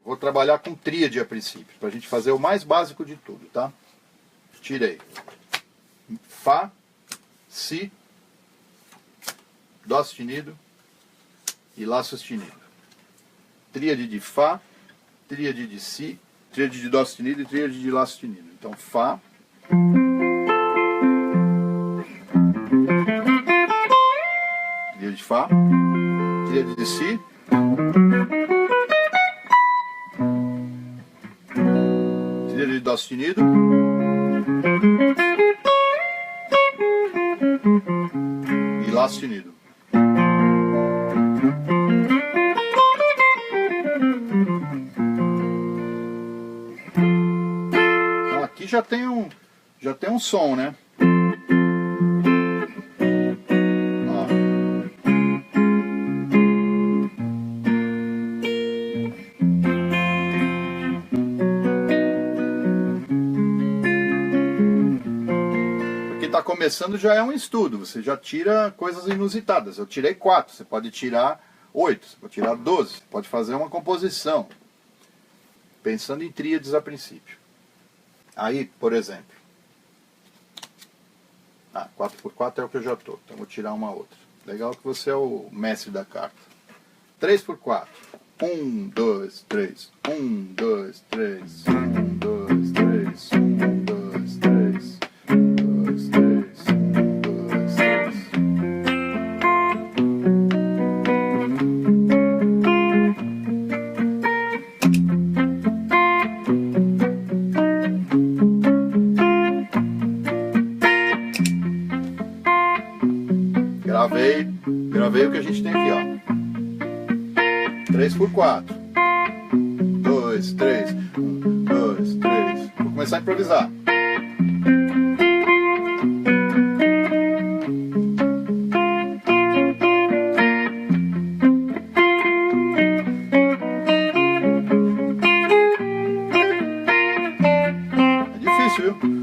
vou trabalhar com tríade a princípio, para a gente fazer o mais básico de tudo, tá? Tirei Fá, Si, Dó sustenido e Lá sustenido. Tríade de Fá, tríade de Si, tríade de Dó sustenido e tríade de Lá sustenido. Então Fá, tríade de Fá, tríade de Si, tríade de Dó sustenido e Lá sustenido. Então aqui já tem um som, né? Está começando já é um estudo, você já tira coisas inusitadas. Eu tirei 4, você pode tirar 8, você pode tirar 12, você pode fazer uma composição, pensando em tríades a princípio. Aí, por exemplo, 4x4 é o que eu já estou, então vou tirar uma outra. Legal que você é o mestre da carta. 3x4, 1, 2, 3, 1, 2, 3, 1, 2, 3, 1, 2, 3. Gravei o que a gente tem aqui, ó. 3x4. 2, 3. 1, 2, 3. Vou começar a improvisar. É difícil, viu?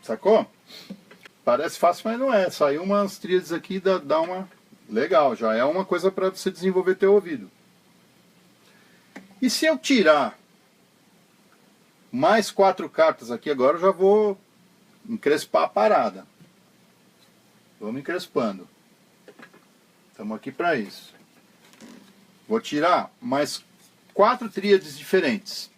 Sacou? Parece fácil, mas não é. Saiu umas tríades aqui, dá uma... Legal, já é uma coisa para você desenvolver teu ouvido. E se eu tirar mais 4 cartas aqui agora, eu já vou encrespar a parada. Vamos encrespando. Estamos aqui para isso. Vou tirar mais 4 tríades diferentes.